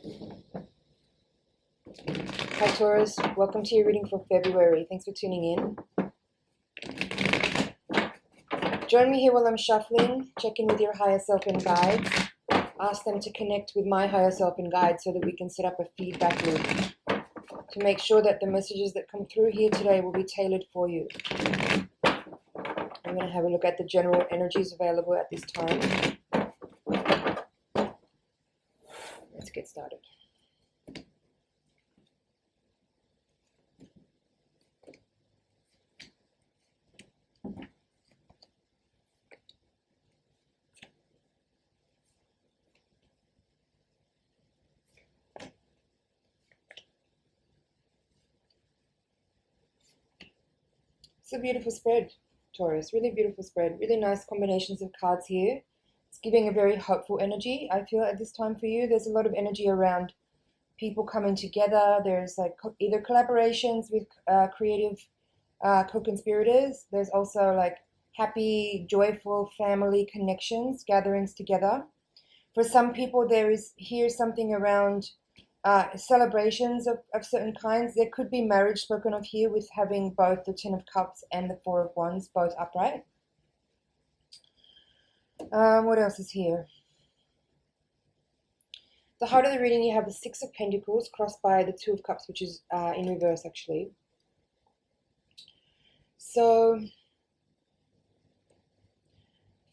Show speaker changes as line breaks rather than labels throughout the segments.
Hi Taurus, welcome to your reading for February. Thanks for tuning in. Join me here while I'm shuffling. Check in with your higher self and guides. Ask them to connect with my higher self and guides so that we can set up a feedback loop to make sure that the messages that come through here today will be tailored for you. I'm going to have a look at the general energies available at this time. Let's get started. It's a beautiful spread, Taurus. Really beautiful spread. Really nice combinations of cards here. It's giving a very hopeful energy, I feel, at this time for you. There's a lot of energy around people coming together. There's like either collaborations with creative co-conspirators. There's also like happy, joyful family connections, gatherings together. For some people, there is here something around celebrations of certain kinds. There could be marriage spoken of here with having both the Ten of Cups and the Four of Wands both upright. What else is here? The heart of the reading, you have the Six of Pentacles crossed by the Two of Cups, which is in reverse actually. So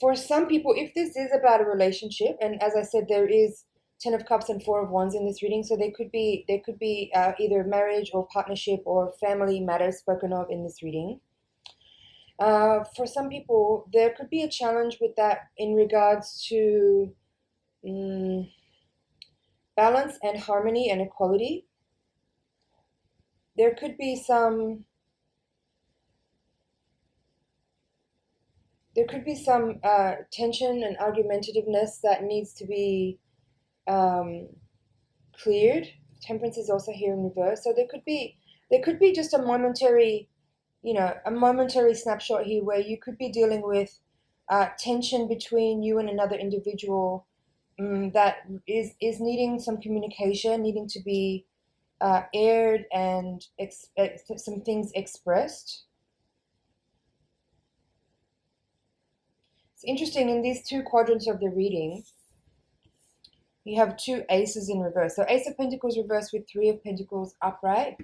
for some people, if this is about a relationship, and as I said, there is Ten of Cups and Four of Wands in this reading, so there could be either marriage or partnership or family matters spoken of in this reading. For some people, there could be a challenge with that in regards to balance and harmony and equality. There could be some tension and argumentativeness that needs to be cleared. Temperance is also here in reverse, so there could be just a momentary snapshot here where you could be dealing with tension between you and another individual that is needing some communication, needing to be aired and some things expressed. It's interesting, in these two quadrants of the reading, you have two aces in reverse. So Ace of Pentacles reversed with Three of Pentacles upright,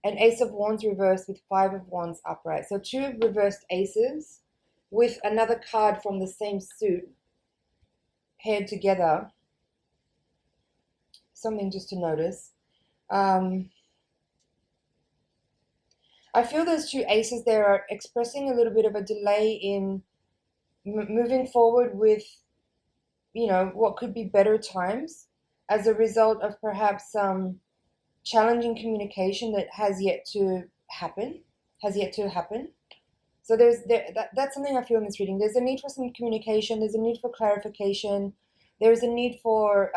and Ace of Wands reversed with Five of Wands upright. So two reversed aces with another card from the same suit paired together. Something just to notice. I feel those two aces there are expressing a little bit of a delay in moving forward with what could be better times as a result of perhaps some challenging communication that has yet to happen. So that's something I feel in this reading. There's a need for some communication. There's a need for clarification. There's a need for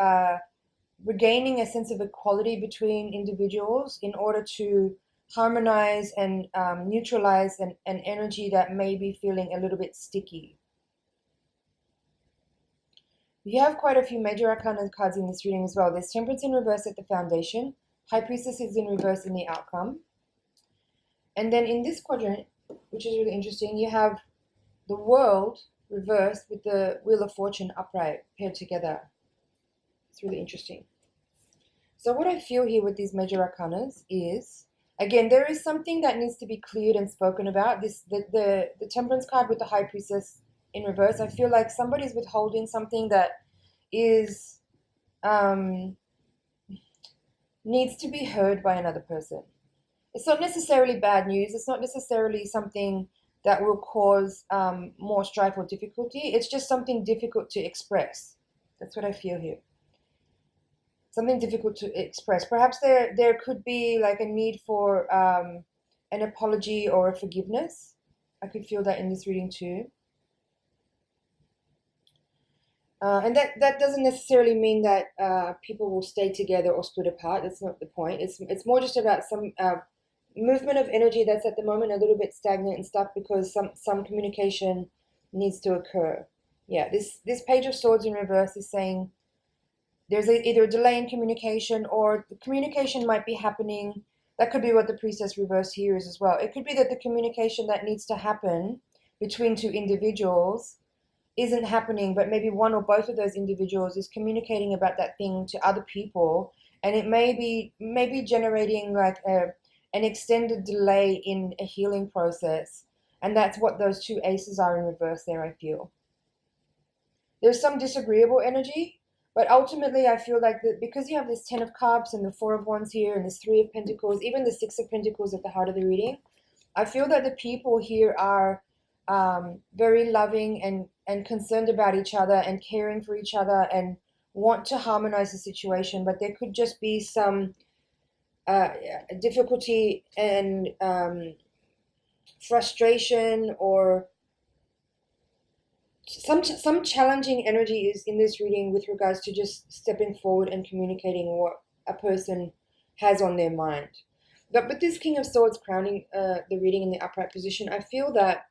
regaining a sense of equality between individuals in order to harmonize and neutralize an energy that may be feeling a little bit sticky. You have quite a few major arcana cards in this reading as well. There's Temperance in reverse at the foundation. High Priestess is in reverse in the outcome. And then in this quadrant, which is really interesting, you have the World reversed with the Wheel of Fortune upright paired together. It's really interesting. So what I feel here with these major arcanas is, again, there is something that needs to be cleared and spoken about. The Temperance card with the High Priestess in reverse, I feel like somebody's withholding something that is needs to be heard by another person. It's not necessarily bad news. It's not necessarily something that will cause more strife or difficulty. It's just something difficult to express. That's what I feel here. Something difficult to express. Perhaps there could be like a need for an apology or a forgiveness. I could feel that in this reading too. And that doesn't necessarily mean that people will stay together or split apart. That's not the point. It's more just about some movement of energy that's at the moment a little bit stagnant and stuck because some communication needs to occur. Yeah, this Page of Swords in reverse is saying there's either a delay in communication, or the communication might be happening. That could be what the priestess reverse here is as well. It could be that the communication that needs to happen between two individuals isn't happening, but maybe one or both of those individuals is communicating about that thing to other people, and it may be generating like an extended delay in a healing process. And that's what those two aces are in reverse there, I feel. There's some disagreeable energy, but ultimately I feel like that because you have this 10 of Cups and the 4 of Wands here and this 3 of Pentacles, even the 6 of Pentacles at the heart of the reading, I feel that the people here are very loving and concerned about each other and caring for each other and want to harmonize the situation, but there could just be some difficulty and frustration, or some challenging energy is in this reading with regards to just stepping forward and communicating what a person has on their mind. But with this King of Swords crowning the reading in the upright position, I feel that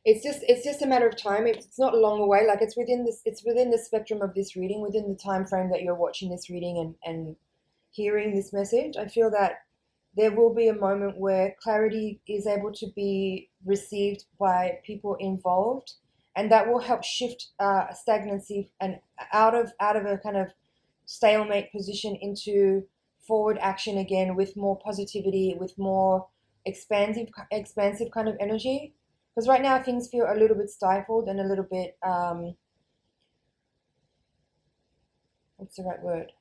it's just a matter of time. It's not long away. Like it's within the spectrum of this reading, within the time frame that you're watching this reading and hearing this message. I feel that there will be a moment where clarity is able to be received by people involved, and that will help shift stagnancy and out of a kind of stalemate position into forward action again, with more positivity, with more expansive kind of energy. Because right now things feel a little bit stifled and a little bit what's the right word?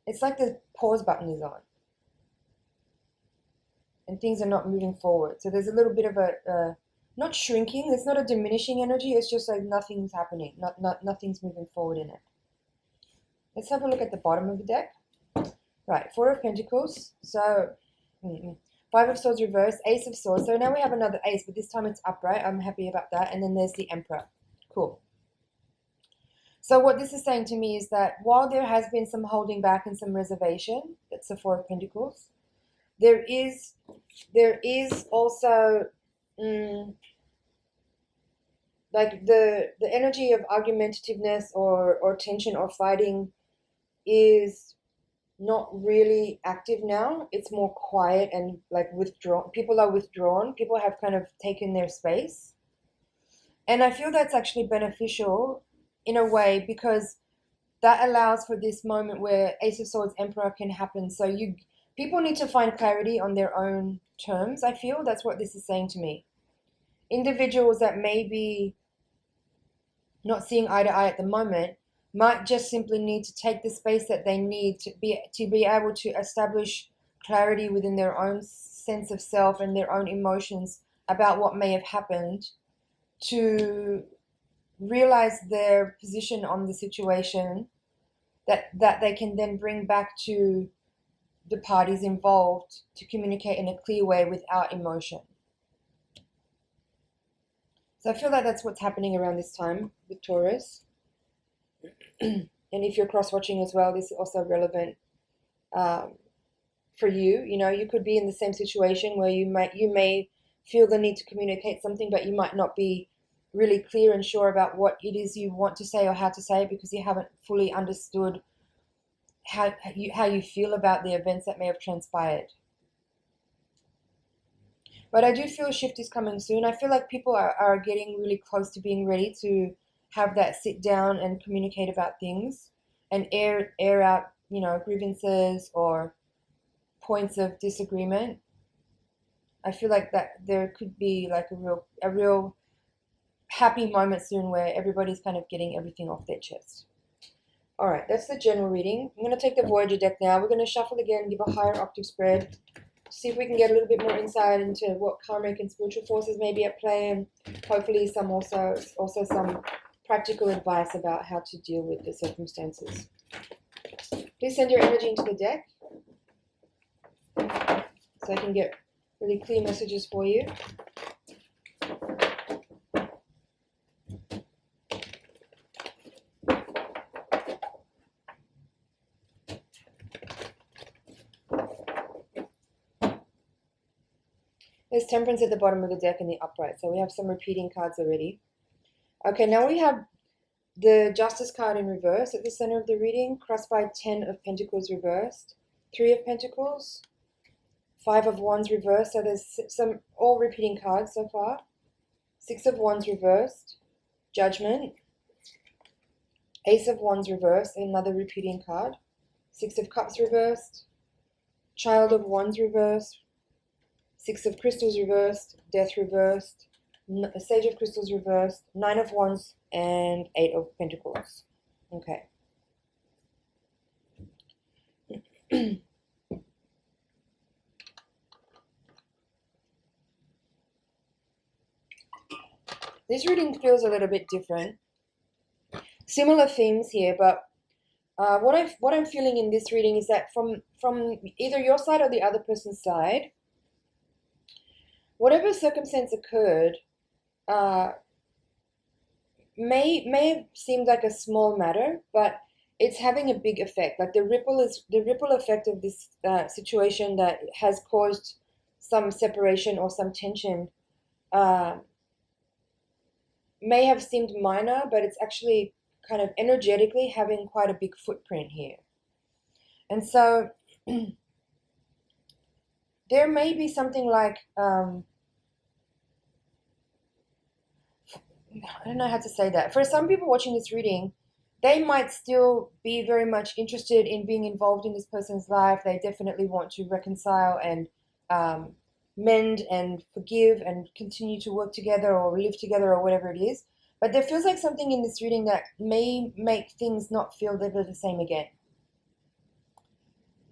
It's like the pause button is on and things are not moving forward. So there's a little bit of a not shrinking, it's not a diminishing energy, it's just like nothing's happening, nothing's moving forward in it. Let's have a look at the bottom of the deck. Right, 4 of Pentacles, so 5 of Swords reverse, Ace of Swords. So now we have another ace, but this time it's upright. I'm happy about that. And then there's the Emperor. Cool. So what this is saying to me is that while there has been some holding back and some reservation, that's the 4 of Pentacles, there is also like the energy of argumentativeness or tension or fighting is not really active now. It's more quiet and like withdrawn. People are withdrawn. People have kind of taken their space. And I feel that's actually beneficial in a way, because that allows for this moment where Ace of Swords Emperor can happen. So people need to find clarity on their own terms. I feel that's what this is saying to me. Individuals that may be not seeing eye to eye at the moment might just simply need to take the space that they need to be able to establish clarity within their own sense of self and their own emotions about what may have happened, to realize their position on the situation, that they can then bring back to the parties involved to communicate in a clear way without emotion. So I feel like that's what's happening around this time with Taurus. And if you're cross-watching as well, this is also relevant for you. You know, you could be in the same situation where you may feel the need to communicate something, but you might not be really clear and sure about what it is you want to say or how to say it, because you haven't fully understood how you feel about the events that may have transpired. But I do feel a shift is coming soon. I feel like people are getting really close to being ready to have that sit down and communicate about things and air out, you know, grievances or points of disagreement. I feel like that there could be like a real happy moment soon where everybody's kind of getting everything off their chest. All right, that's the general reading. I'm going to take the Voyager deck now. We're going to shuffle again, give a higher octave spread, see if we can get a little bit more insight into what karmic and spiritual forces may be at play, and hopefully some also some practical advice about how to deal with the circumstances. Please send your energy into the deck so I can get really clear messages for you. There's Temperance at the bottom of the deck in the upright, so we have some repeating cards already. Okay, now we have the Justice card in reverse at the center of the reading, crossed by 10 of Pentacles reversed, 3 of Pentacles, 5 of Wands reversed, so there's some all repeating cards so far, 6 of Wands reversed, Judgment, Ace of Wands reversed, another repeating card, 6 of Cups reversed, Child of Wands reversed, 6 of Crystals reversed, Death reversed, Sage of Crystals reversed, 9 of Wands, and 8 of Pentacles. Okay. This reading feels a little bit different. Similar themes here, but what I'm feeling in this reading is that from either your side or the other person's side, whatever circumstance occurred may have seemed like a small matter, but it's having a big effect. Like the ripple effect of this situation that has caused some separation or some tension may have seemed minor, but it's actually kind of energetically having quite a big footprint here. And so there may be something like, I don't know how to say that. For some people watching this reading, they might still be very much interested in being involved in this person's life. They definitely want to reconcile and mend and forgive and continue to work together or live together or whatever it is. But there feels like something in this reading that may make things not feel ever the same again.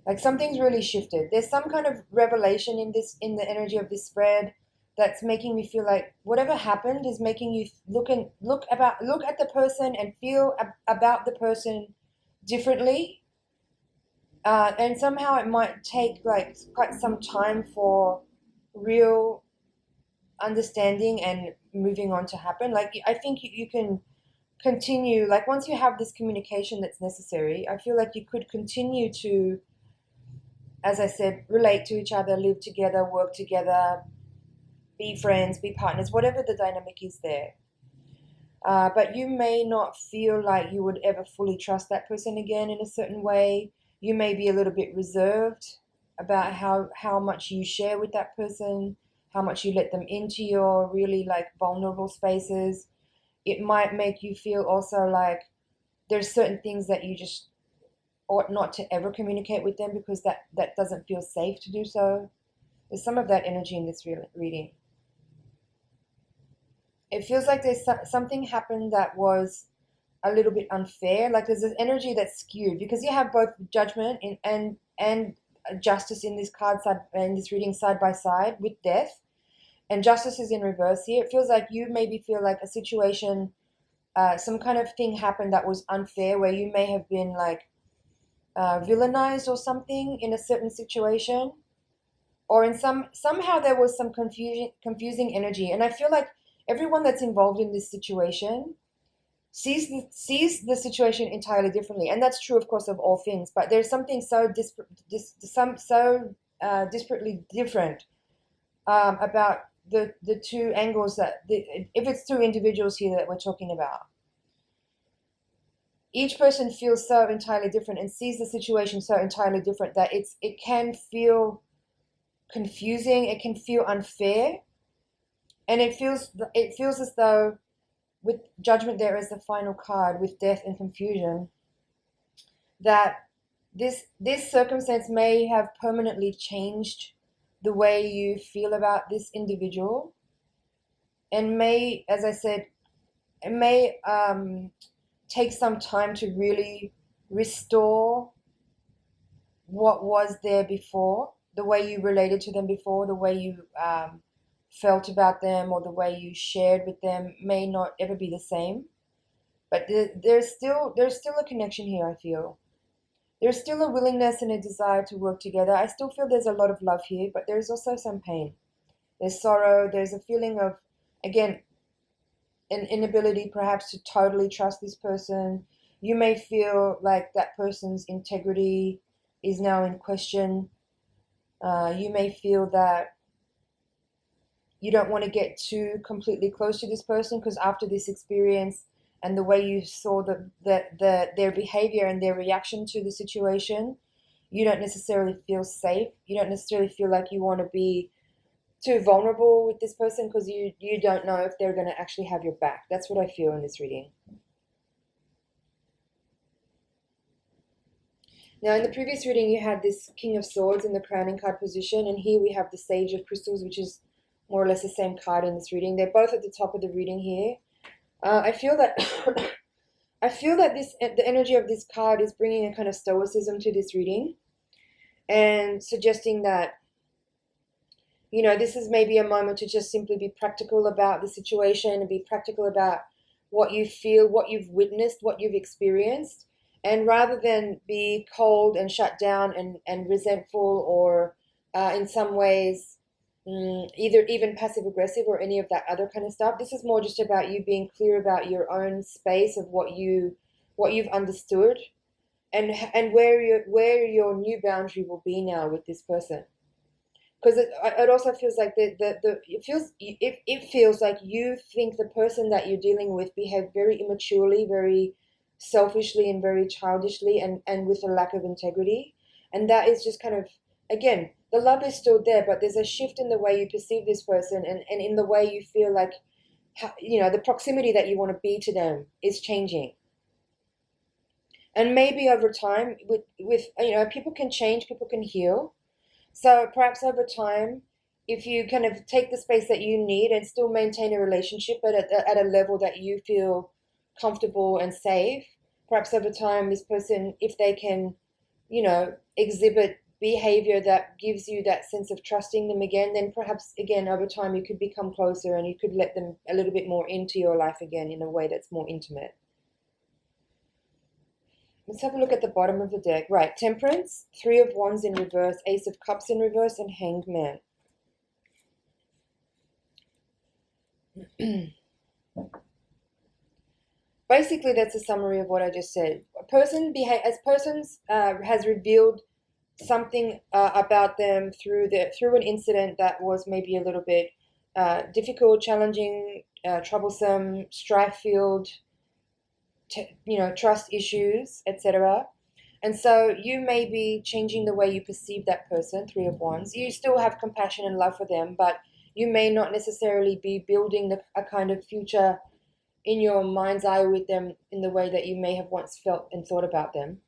Like something's really shifted. There's some kind of revelation in the energy of this spread that's making me feel like whatever happened is making you look at the person and feel about the person differently. And somehow it might take like quite some time for real understanding and moving on to happen. Like I think you can continue, like once you have this communication that's necessary, I feel like you could continue to, as I said, relate to each other, live together, work together, be friends, be partners, whatever the dynamic is there. But you may not feel like you would ever fully trust that person again in a certain way. You may be a little bit reserved about how much you share with that person, how much you let them into your really like vulnerable spaces. It might make you feel also like there's certain things that you just ought not to ever communicate with them because that doesn't feel safe to do so. There's some of that energy in this reading. It feels like there's something happened that was a little bit unfair. Like there's this energy that's skewed because you have both Judgment and Justice in this reading side by side with Death, and Justice is in reverse here. It feels like you maybe feel like a situation, some kind of thing happened that was unfair, where you may have been like villainized or something in a certain situation, or in somehow there was some confusing energy. And I feel like everyone that's involved in this situation sees the situation entirely differently, and that's true, of course, of all things. But there's something so disparately different about the two angles if it's two individuals here that we're talking about. Each person feels so entirely different and sees the situation so entirely different that it can feel confusing. It can feel unfair, and it feels as though, with Judgment there as the final card, with Death and confusion, that this circumstance may have permanently changed the way you feel about this individual, and may, as I said, it may take some time to really restore what was there before, the way you related to them before, the way you felt about them, or the way you shared with them may not ever be the same. But there's still a connection here. I feel there's still a willingness and a desire to work together. I still feel there's a lot of love here, but there's also some pain. There's sorrow. There's a feeling of, again, an inability perhaps to totally trust this person. You may feel like that person's integrity is now in question. You may feel that you don't want to get too completely close to this person, because after this experience and the way you saw their behavior and their reaction to the situation, you don't necessarily feel safe. You don't necessarily feel like you want to be too vulnerable with this person, because you don't know if they're going to actually have your back. That's what I feel in this reading. Now, in the previous reading, you had this King of Swords in the crowning card position, and here we have the Sage of Crystals, which is more or less the same card in this reading. They're both at the top of the reading here. I feel that I feel that the energy of this card is bringing a kind of stoicism to this reading, and suggesting that, you know, this is maybe a moment to just simply be practical about the situation and be practical about what you feel, what you've witnessed, what you've experienced. And rather than be cold and shut down and resentful, or in some ways either even passive aggressive or any of that other kind of stuff, this is more just about you being clear about your own space of what you've understood, and where your new boundary will be now with this person. Because it also feels like it feels like you think the person that you're dealing with behaved very immaturely, very selfishly, and very childishly, and with a lack of integrity. And that is just kind of, again, the love is still there, but there's a shift in the way you perceive this person, and in the way you feel like, you know, the proximity that you want to be to them is changing. And maybe over time, with you know, people can change, people can heal. So perhaps over time, if you kind of take the space that you need and still maintain a relationship, but at a level that you feel comfortable and safe, perhaps over time, this person, if they can, you know, exhibit behavior that gives you that sense of trusting them again, then perhaps again over time you could become closer, and you could let them a little bit more into your life again in a way that's more intimate. Let's have a look at the bottom of the deck. Right, Temperance, Three of Wands in reverse, Ace of Cups in reverse, and Hanged Man. Basically, that's a summary of what I just said. A person has revealed something about them through an incident that was maybe a little bit difficult, challenging, troublesome, strife-filled, you know, trust issues, etc. And so you may be changing the way you perceive that person, Three of Wands. You still have compassion and love for them, but you may not necessarily be building a kind of future in your mind's eye with them in the way that you may have once felt and thought about them.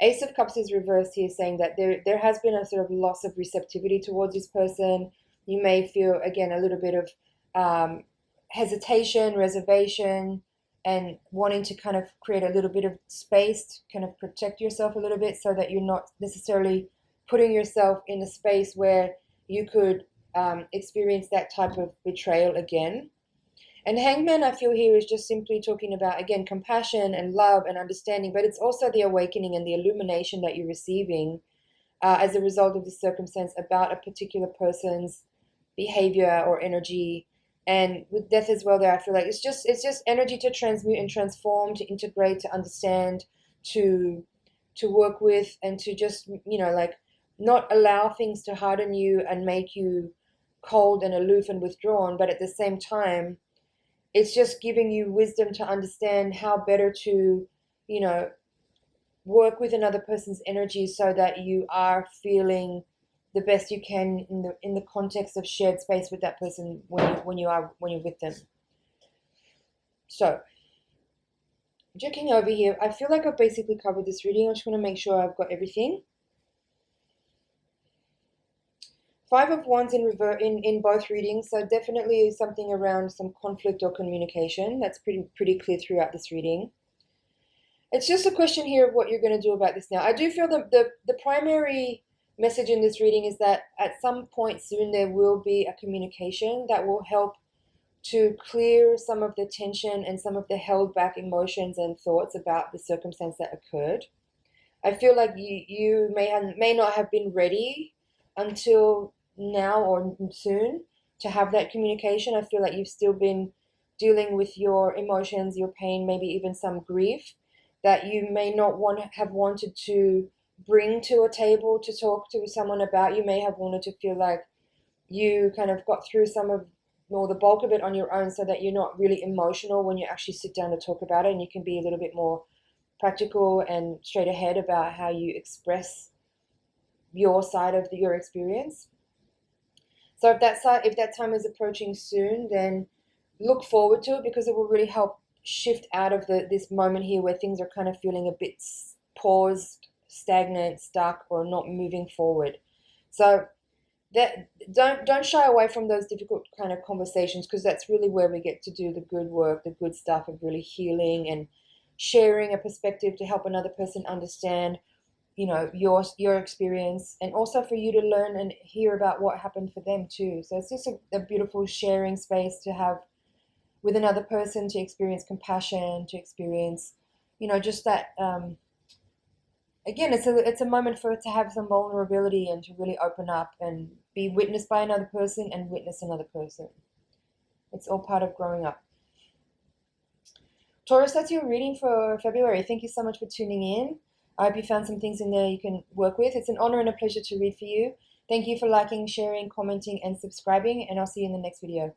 Ace of Cups is reversed here, saying that there has been a sort of loss of receptivity towards this person. You may feel, again, a little bit of hesitation, reservation, and wanting to kind of create a little bit of space to kind of protect yourself a little bit, so that you're not necessarily putting yourself in a space where you could experience that type of betrayal again. And Hangman, I feel here, is just simply talking about, again, compassion and love and understanding, but it's also the awakening and the illumination that you're receiving as a result of the circumstance about a particular person's behavior or energy. And with death as well there, I feel like it's just energy to transmute and transform, to integrate, to understand, to work with, and to just, you know, like, not allow things to harden you and make you cold and aloof and withdrawn, but at the same time, it's just giving you wisdom to understand how better to, you know, work with another person's energy, so that you are feeling the best you can in the context of shared space with that person when you're with them. So, checking over here, I feel like I've basically covered this reading. I just want to make sure I've got everything. Five of Wands in both readings, so definitely something around some conflict or communication. That's pretty clear throughout this reading. It's just a question here of what you're going to do about this now. I do feel that the primary message in this reading is that at some point soon there will be a communication that will help to clear some of the tension and some of the held back emotions and thoughts about the circumstance that occurred. I feel like you may not have been ready until now or soon to have that communication. I feel like you've still been dealing with your emotions, your pain, maybe even some grief that you may not have wanted to bring to a table to talk to someone about. You may have wanted to feel like you kind of got through some of or the bulk of it on your own, so that you're not really emotional when you actually sit down to talk about it, and you can be a little bit more practical and straight ahead about how you express your side of your experience. So if that time is approaching soon, then look forward to it, because it will really help shift out of this moment here where things are kind of feeling a bit paused, stagnant, stuck, or not moving forward. So that don't shy away from those difficult kind of conversations, because that's really where we get to do the good work, the good stuff of really healing and sharing a perspective to help another person understand, you know, your experience, and also for you to learn and hear about what happened for them too. So it's just a beautiful sharing space to have with another person, to experience compassion, to experience, you know, just that again, it's a moment for it to have some vulnerability and to really open up and be witnessed by another person and witness another person. It's all part of growing up. Taurus, that's your reading for February. Thank you so much for tuning in. I hope you found some things in there you can work with. It's an honor and a pleasure to read for you. Thank you for liking, sharing, commenting, and subscribing, and I'll see you in the next video.